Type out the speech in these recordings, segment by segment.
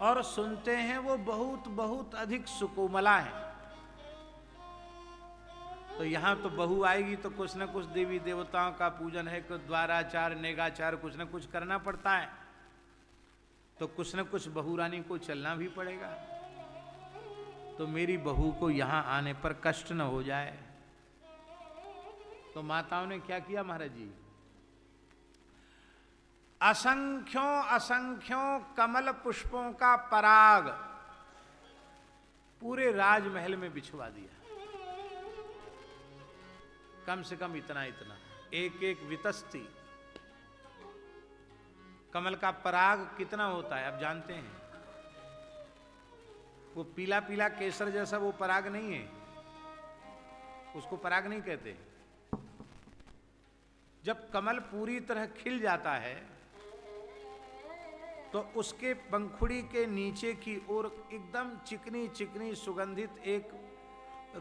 और सुनते हैं वो बहुत बहुत अधिक सुकोमला है। तो यहां तो बहू आएगी तो कुछ न कुछ देवी देवताओं का पूजन है, कुछ द्वाराचार नेगाचार कुछ न कुछ करना पड़ता है, तो कुछ न कुछ बहू रानी को चलना भी पड़ेगा। तो मेरी बहू को यहां आने पर कष्ट न हो जाए, तो माताओं ने क्या किया महाराज जी, असंख्यों असंख्यों कमल पुष्पों का पराग पूरे राजमहल में बिछवा दिया। कम से कम इतना इतना एक एक वितस्ती कमल का पराग कितना होता है आप जानते हैं? वो पीला पीला केसर जैसा वो पराग नहीं है, उसको पराग नहीं कहते। जब कमल पूरी तरह खिल जाता है तो उसके पंखुड़ी के नीचे की ओर एकदम चिकनी चिकनी सुगंधित एक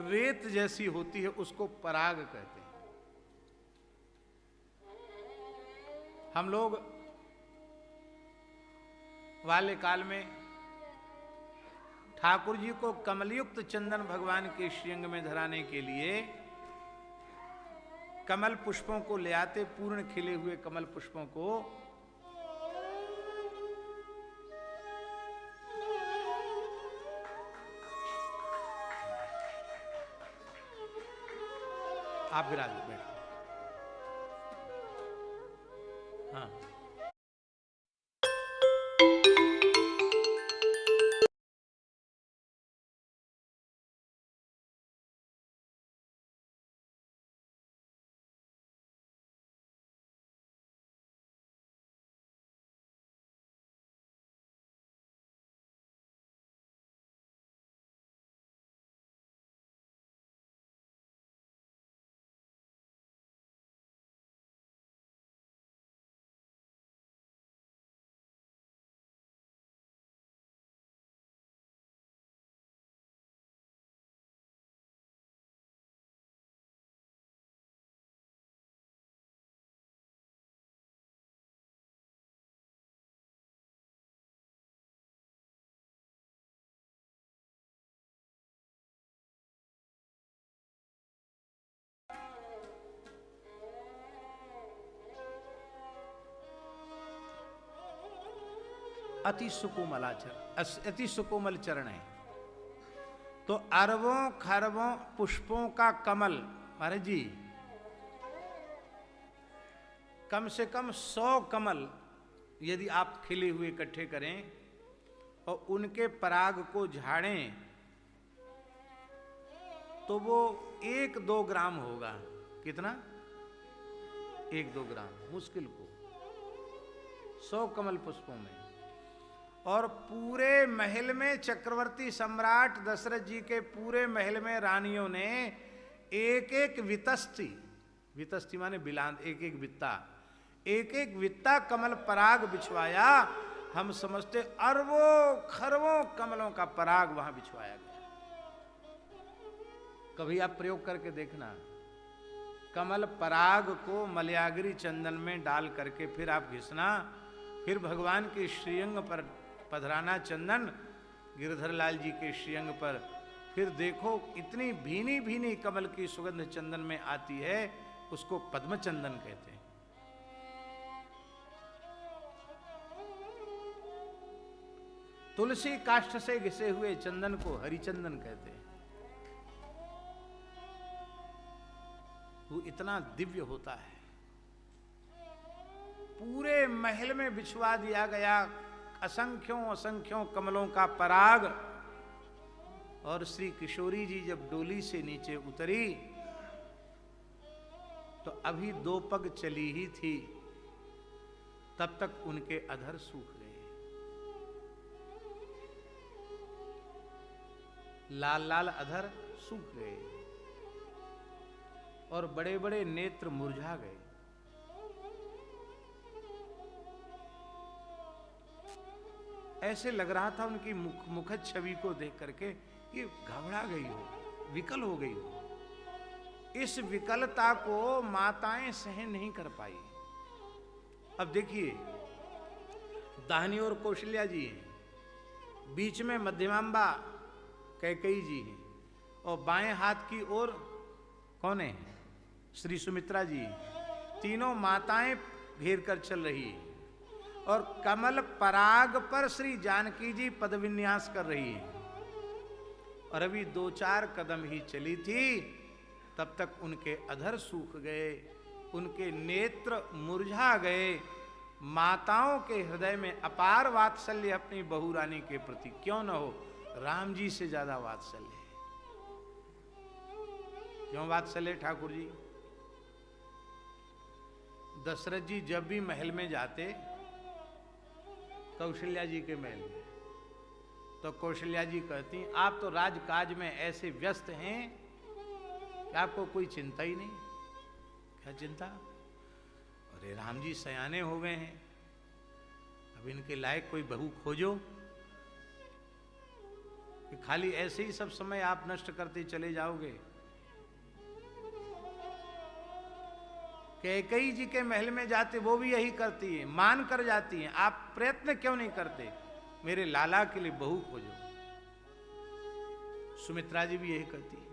रेत जैसी होती है, उसको पराग कहते हैं। हम लोग वाले काल में ठाकुर जी को कमलयुक्त चंदन भगवान के श्रीअंग में धराने के लिए कमल पुष्पों को ले आते, पूर्ण खिले हुए कमल पुष्पों को आप विराज बैठो। हाँ, अति सुकोमल चरण है। तो अरबों खरबों पुष्पों का कमल महाराज जी, कम से कम 100 कमल यदि आप खिले हुए इकट्ठे करें और उनके पराग को झाड़ें तो वो 1-2 ग्राम होगा। कितना? 1-2 ग्राम मुश्किल को 100 कमल पुष्पों में। और पूरे महल में चक्रवर्ती सम्राट दशरथ जी के पूरे महल में रानियों ने एक एक वितस्ती माने बिलांद, एक एक वित्ता कमल पराग बिछवाया। हम समझते अरबों खरबों कमलों का पराग वहां बिछवाया गया। कभी आप प्रयोग करके देखना, कमल पराग को मलयागिरी चंदन में डाल करके फिर आप घिसना, फिर भगवान के श्रीअंग पर पधराना चंदन, गिरधर लाल जी के श्रीअंग पर, फिर देखो इतनी भीनी भीनी कमल की सुगंध चंदन में आती है, उसको पद्म चंदन कहते हैं। तुलसी काष्ठ से घिसे हुए चंदन को हरिचंदन कहते हैं। वो इतना दिव्य होता है। पूरे महल में बिछवा दिया गया असंख्यों असंख्यों कमलों का पराग। और श्री किशोरी जी जब डोली से नीचे उतरी तो अभी 2 पग चली ही थी, तब तक उनके अधर सूख गए, लाल लाल अधर सूख गए और बड़े बड़े नेत्र मुरझा गए। ऐसे लग रहा था उनकी मुखद छवि को देख करके कि घबरा गई हो, विकल हो गई हो। इस विकलता को माताएं सहन नहीं कर पाई। अब देखिए, दाहिनी ओर कौशल्या जी हैं, बीच में मध्यमाम्बा कैकेयी जी हैं, और बाएं हाथ की ओर कौन है? श्री सुमित्रा जी। तीनों माताएं घेर कर चल रही है, और कमल पराग पर श्री जानकी जी पद विन्यास कर रही है। और अभी 2-4 कदम ही चली थी, तब तक उनके अधर सूख गए, उनके नेत्र मुरझा गए। माताओं के हृदय में अपार वात्सल्य अपनी बहू रानी के प्रति, क्यों न हो, राम जी से ज्यादा वात्सल्य है। क्यों वात्सल्य ठाकुर जी? दशरथ जी जब भी महल में जाते, कौशल्या जी के महल में, तो कौशल्या जी कहती, आप तो राजकाज में ऐसे व्यस्त हैं कि आपको कोई चिंता ही नहीं। क्या चिंता? अरे राम जी सयाने हो गए हैं, अब इनके लायक कोई बहू खोजो, कि खाली ऐसे ही सब समय आप नष्ट करते चले जाओगे। कैकेयी जी के महल में जाते, वो भी यही करती है, मान कर जाती हैं। आप प्रयत्न क्यों नहीं करते, मेरे लाला के लिए बहू खोजो। सुमित्रा जी भी यही करती है।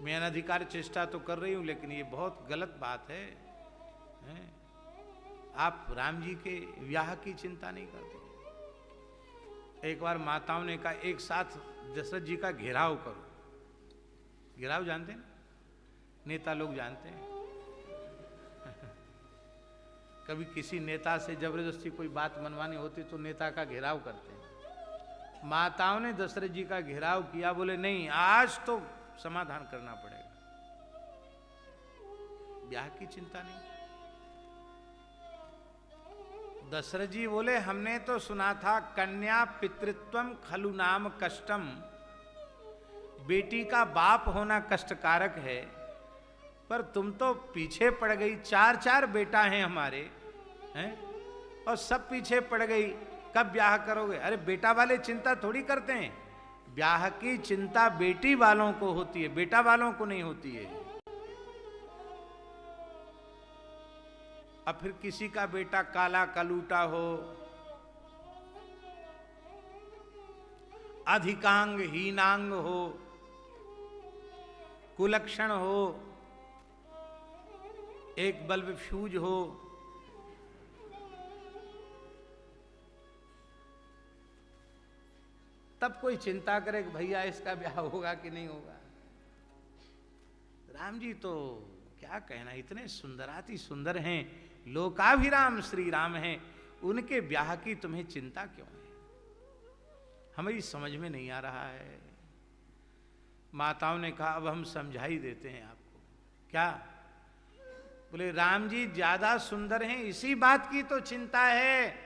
मैं अनधिकार चेष्टा तो कर रही हूं, लेकिन ये बहुत गलत बात है, हैं? आप राम जी के विवाह की चिंता नहीं करते। एक बार माताओं ने कहा, एक साथ दशरथ जी का घेराव करो। घेराव जानते हैं? नेता लोग जानते हैं। कभी किसी नेता से जबरदस्ती कोई बात मनवानी होती तो नेता का घेराव करते हैं। माताओं ने दशरथ जी का घेराव किया, बोले नहीं, आज तो समाधान करना पड़ेगा, ब्याह की चिंता नहीं। दशरथ जी बोले, हमने तो सुना था कन्या पितृत्वम खलु नाम कष्टम, बेटी का बाप होना कष्टकारक है, पर तुम तो पीछे पड़ गई। 4-4 बेटा हैं हमारे, हैं, और सब पीछे पड़ गई, कब ब्याह करोगे? अरे बेटा वाले चिंता थोड़ी करते हैं, ब्याह की चिंता बेटी वालों को होती है, बेटा वालों को नहीं होती है। अब फिर किसी का बेटा काला कलूटा हो, अधिकांग हीनांग हो, कुलक्षण हो, एक बल्ब फ्यूज हो, तब कोई चिंता करे कि भैया इसका ब्याह होगा कि नहीं होगा। राम जी तो क्या कहना, इतने सुंदराति सुंदर हैं, लोकाभिराम श्री राम हैं, उनके ब्याह की तुम्हें चिंता क्यों है? हमें समझ में नहीं आ रहा है। माताओं ने कहा, अब हम समझा ही देते हैं आपको। क्या? बोले राम जी ज्यादा सुंदर हैं, इसी बात की तो चिंता है,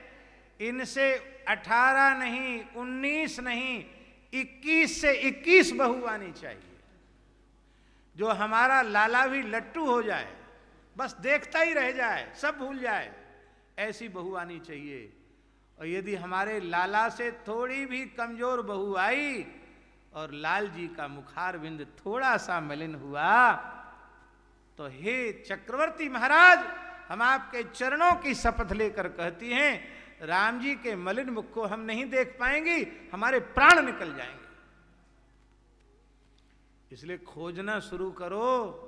इनसे 18 नहीं, 19 नहीं, 21 से 21 बहू आनी चाहिए, जो हमारा लाला भी लट्टू हो जाए, बस देखता ही रह जाए, सब भूल जाए, ऐसी बहू आनी चाहिए। और यदि हमारे लाला से थोड़ी भी कमजोर बहू आई और लाल जी का मुखारविंद थोड़ा सा मलिन हुआ, तो हे चक्रवर्ती महाराज, हम आपके चरणों की शपथ लेकर कहती हैं, राम जी के मलिन मुख को हम नहीं देख पाएंगे, हमारे प्राण निकल जाएंगे। इसलिए खोजना शुरू करो,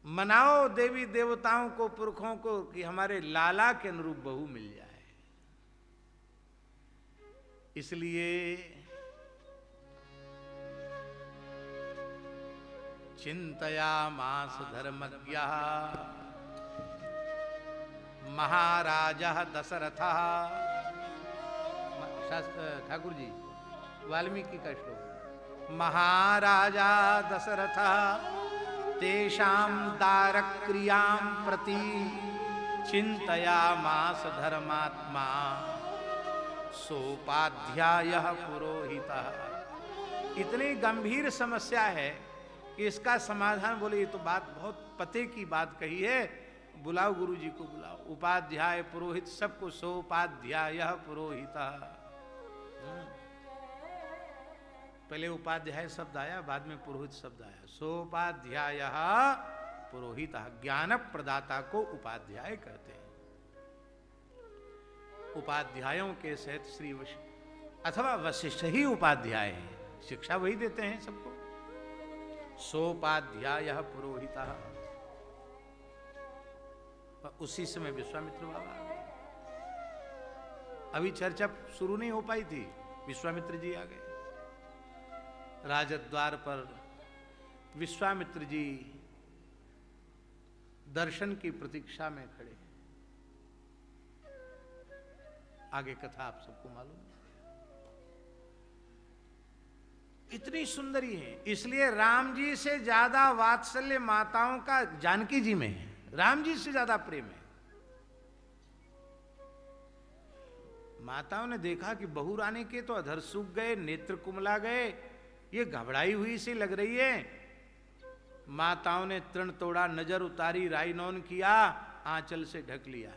मनाओ देवी देवताओं को, पुरखों को, कि हमारे लाला के अनुरूप बहू मिल जाए। इसलिए चिंतयामास धर्मज्ञः महाराजः दशरथः। ठाकुर जी, वाल्मीकि का श्लोक। महाराजा दशरथः तेषां दारक्रियां प्रति चिंतयामास धर्मात्मा सोपाध्यायः पुरोहितः। इतनी गंभीर समस्या है कि इसका समाधान, बोले ये तो बात बहुत पते की बात कही है, बुलाओ गुरु जी को बुलाओ, उपाध्याय पुरोहित सबको, सोपाध्यायः पुरोहितः। पहले उपाध्याय शब्द आया, बाद में पुरोहित शब्द आया। सोपाध्यायः पुरोहितः, ज्ञान प्रदाता को उपाध्याय कहते हैं। उपाध्यायों के सहित श्री अथवा वशिष्ठ ही उपाध्याय है, शिक्षा वही देते हैं सबको। सोपाध्याय पुरोहिता। उसी समय विश्वामित्र बाबा आ गए। अभी चर्चा शुरू नहीं हो पाई थी, विश्वामित्र जी आ गए। राजद्वार पर विश्वामित्र जी दर्शन की प्रतीक्षा में खड़े। आगे कथा आप सबको मालूम है। इतनी सुंदरी है, इसलिए राम जी से ज्यादा वात्सल्य माताओं का जानकी जी में है। राम जी से ज्यादा प्रेम है। माताओं ने देखा कि बहू रानी के तो अधर सूख गए, नेत्र कुमला गए, ये घबराई हुई सी लग रही है। माताओं ने तृण तोड़ा, नजर उतारी, राईनौन किया, आंचल से ढक लिया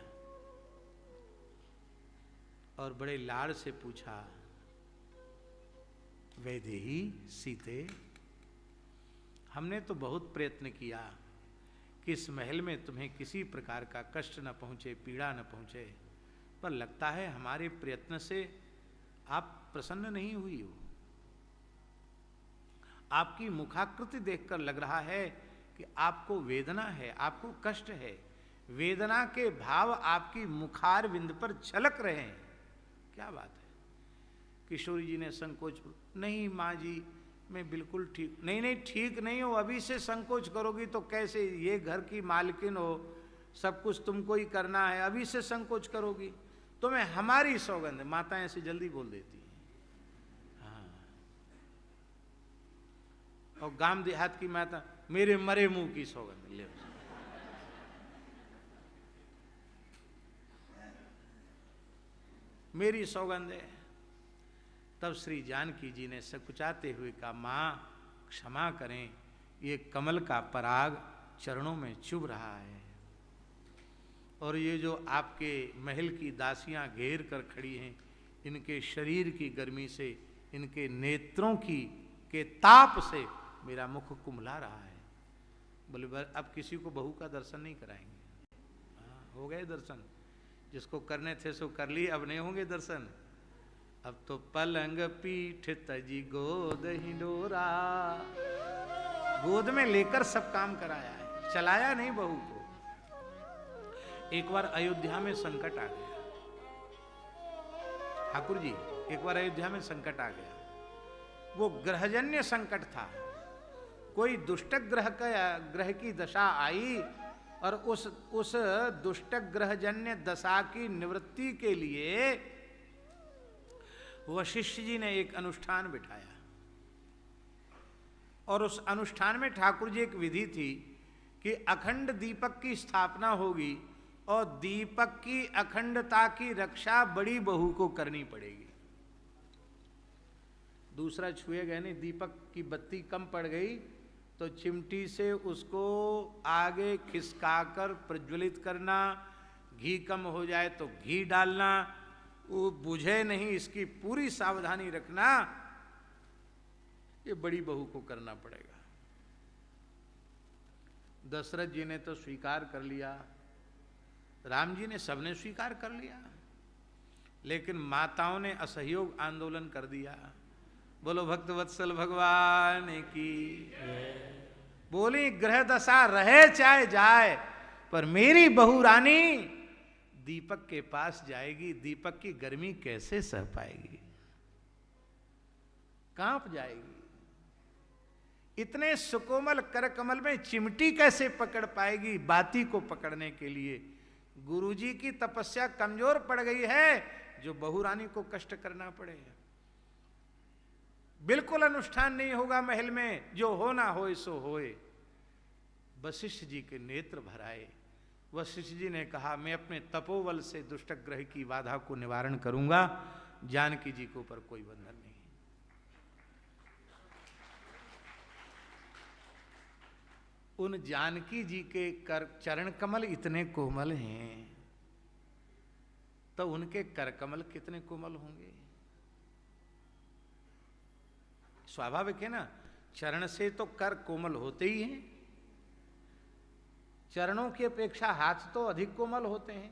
और बड़े लाड़ से पूछा, वैदेही सीते, हमने तो बहुत प्रयत्न किया कि इस महल में तुम्हें किसी प्रकार का कष्ट न पहुंचे, पीड़ा न पहुंचे, पर लगता है हमारे प्रयत्न से आप प्रसन्न नहीं हुई हो। आपकी मुखाकृति देखकर लग रहा है कि आपको वेदना है, आपको कष्ट है। वेदना के भाव आपकी मुखार विंद पर झलक रहे हैं। क्या बात है? किशोरी जी ने संकोच, नहीं माँ जी मैं बिल्कुल ठीक नहीं, ठीक नहीं हो। अभी से संकोच करोगी तो कैसे? ये घर की मालकिन हो, सब कुछ तुमको ही करना है, अभी से संकोच करोगी तो मैं हमारी सौगंध। माताएं ऐसे जल्दी बोल देती हैं। हाँ, और गांव देहात की माता, मेरे मरे मुंह की सौगंध ले। मेरी सौगंध है। तब श्री जानकी जी ने सकुचाते हुए कहा, मां क्षमा करें, ये कमल का पराग चरणों में चुभ रहा है, और ये जो आपके महल की दासियां घेर कर खड़ी हैं, इनके शरीर की गर्मी से, इनके नेत्रों के ताप से मेरा मुख कुम्हला रहा है। बोले अब किसी को बहू का दर्शन नहीं कराएंगे। हाँ, हो गए दर्शन, जिसको करने थे सो कर लिए, अब नहीं होंगे दर्शन। अब तो पलंग पीठ तजी गोद हिंडोरा, गोद में लेकर सब काम कराया है, चलाया नहीं बहू को। एक बार अयोध्या में संकट आ गया ठाकुर जी, एक बार अयोध्या में संकट आ गया। वो ग्रहजन्य संकट था। कोई दुष्ट ग्रह की दशा आई और उस दुष्ट ग्रहजन्य दशा की निवृत्ति के लिए वशिष्ठ जी ने एक अनुष्ठान बिठाया, और उस अनुष्ठान में ठाकुर जी एक विधि थी कि अखंड दीपक की स्थापना होगी और दीपक की अखंडता की रक्षा बड़ी बहू को करनी पड़ेगी। दूसरा छुए गए नहीं, दीपक की बत्ती कम पड़ गई तो चिमटी से उसको आगे खिसकाकर प्रज्वलित करना, घी कम हो जाए तो घी डालना, वो बुझे नहीं, इसकी पूरी सावधानी रखना, ये बड़ी बहू को करना पड़ेगा। दशरथ जी ने तो स्वीकार कर लिया, राम जी ने, सबने स्वीकार कर लिया, लेकिन माताओं ने असहयोग आंदोलन कर दिया। बोलो भक्त वत्सल भगवान की। बोली ग्रह दशा रहे चाहे जाए, पर मेरी बहू रानी दीपक के पास जाएगी, दीपक की गर्मी कैसे सह पाएगी, कांप जाएगी। इतने सुकोमल कर कमल में चिमटी कैसे पकड़ पाएगी? बाती को पकड़ने के लिए गुरुजी की तपस्या कमजोर पड़ गई है, जो बहू रानी को कष्ट करना पड़े। बिल्कुल अनुष्ठान नहीं होगा महल में, जो होना होए सो होए। वशिष्ठ जी के नेत्र भराए। वशिष्ठ जी ने कहा, मैं अपने तपोबल से दुष्ट ग्रह की बाधा को निवारण करूंगा, जानकी जी के ऊपर कोई बंधन नहीं। उन जानकी जी के चरण कमल इतने कोमल हैं, तो उनके कर कमल कितने कोमल होंगे? स्वाभाविक है ना, चरण से तो कर कोमल होते ही हैं। चरणों की अपेक्षा हाथ तो अधिक कोमल होते हैं।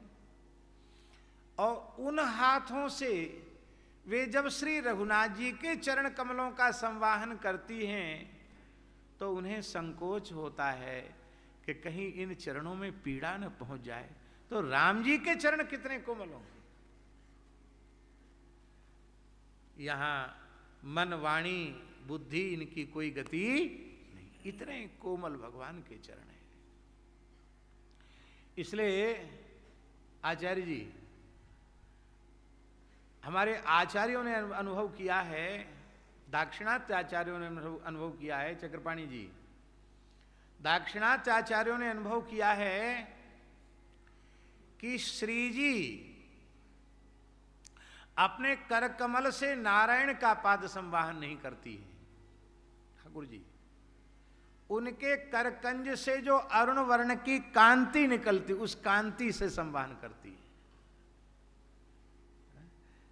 और उन हाथों से वे जब श्री रघुनाथ जी के चरण कमलों का संवाहन करती हैं तो उन्हें संकोच होता है कि कहीं इन चरणों में पीड़ा न पहुंच जाए। तो राम जी के चरण कितने कोमल होंगे। यहां मन वाणी बुद्धि इनकी कोई गति नहीं, इतने कोमल भगवान के चरण हैं। इसलिए आचार्य जी, हमारे आचार्यों ने अनुभव किया है, दाक्षिणात्य आचार्यों ने अनुभव किया है, चक्रपाणी जी, दाक्षिणात्य आचार्यों ने अनुभव किया है कि श्री जी अपने कर कमल से नारायण का पाद संवाहन नहीं करती है। ठाकुर जी उनके करकंज से जो अरुण वर्ण की कांति निकलती, उस कांति से संवाहन करती है।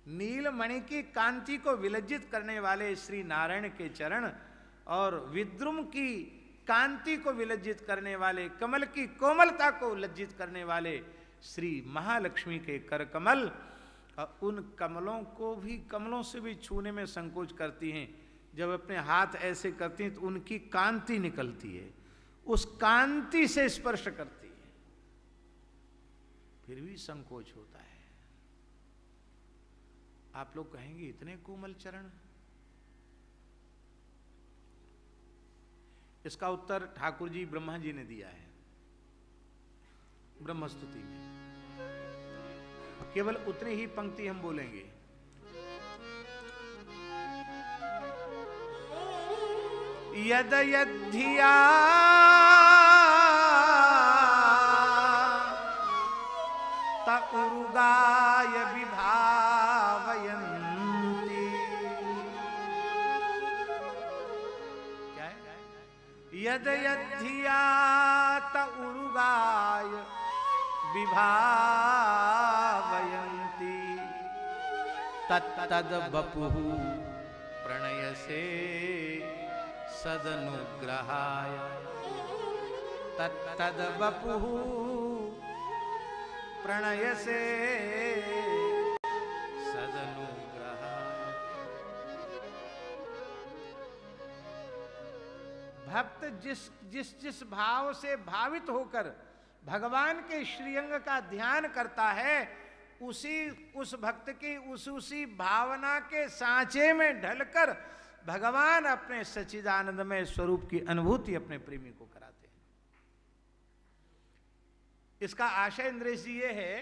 नीलमणि की कांति को विलज्जित करने वाले श्री नारायण के चरण और विद्रुम की कांति को विलज्जित करने वाले, कमल की कोमलता को लज्जित करने वाले श्री महालक्ष्मी के कर कमल, उन कमलों को भी, कमलों से भी छूने में संकोच करती हैं। जब अपने हाथ ऐसे करती हैं तो उनकी कांति निकलती है, उस कांति से स्पर्श करती है, फिर भी संकोच होता है। आप लोग कहेंगे इतने कोमल चरण। इसका उत्तर ठाकुर जी ब्रह्मा जी ने दिया है ब्रह्मस्तुति में। केवल उतनी ही पंक्ति हम बोलेंगे। यद यद्धिया त उरुगाय विभावयन्ति। क्या है? यद यद्धिया त उरुगाय विभावयन्ति तत्तद बपुः प्रणयसे सदनुग्रहाय। तत्तद बपुः प्रणयसे सदनुग्रहाय। भक्त जिस जिस जिस भाव से भावित होकर भगवान के श्रीअंग का ध्यान करता है, उस भक्त की उसी भावना के सांचे में ढलकर भगवान अपने सच्चिदानंदमय स्वरूप की अनुभूति अपने प्रेमी को कराते हैं। इसका आशय इंद्रेश जी ये है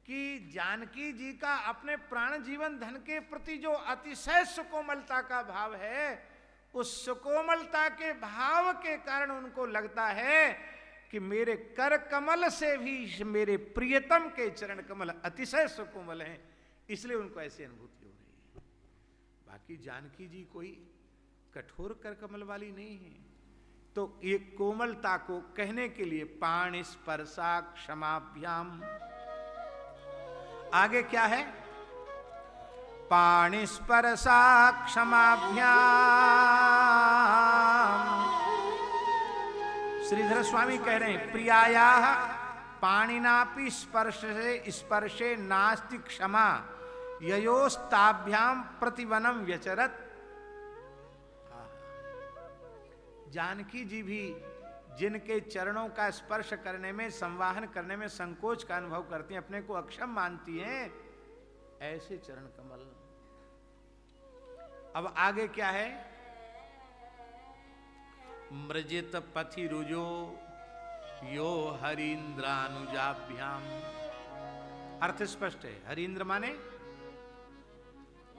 कि जानकी जी का अपने प्राण जीवन धन के प्रति जो अतिशय सुकोमलता का भाव है, उस सुकोमलता के भाव के कारण उनको लगता है कि मेरे कर कमल से भी मेरे प्रियतम के चरण कमल अतिशय सुकोमल हैं, इसलिए उनको ऐसी अनुभूति हो रही है। बाकी जानकी जी कोई कठोर कर कमल वाली नहीं है। तो ये कोमलता को कहने के लिए पाणि स्पर्शा क्षमाभ्याम, आगे क्या है? पाणि स्पर्शा क्षमाभ्याम। श्रीधर स्वामी कह रहे हैं प्रियायाः पाणिनापि स्पर्शे नास्ति क्षमा ययोस्ताभ्याम प्रतिवनम व्यचरत। जानकी जी भी जिनके चरणों का स्पर्श करने में, संवाहन करने में संकोच का अनुभव करती हैं, अपने को अक्षम मानती हैं, ऐसे चरण कमल। अब आगे क्या है? मृजित पथि रुजो यो हरीन्द्रानुजाभ्याम। अर्थ स्पष्ट है। हरीन्द्र माने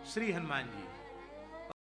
श्री हनुमान जी,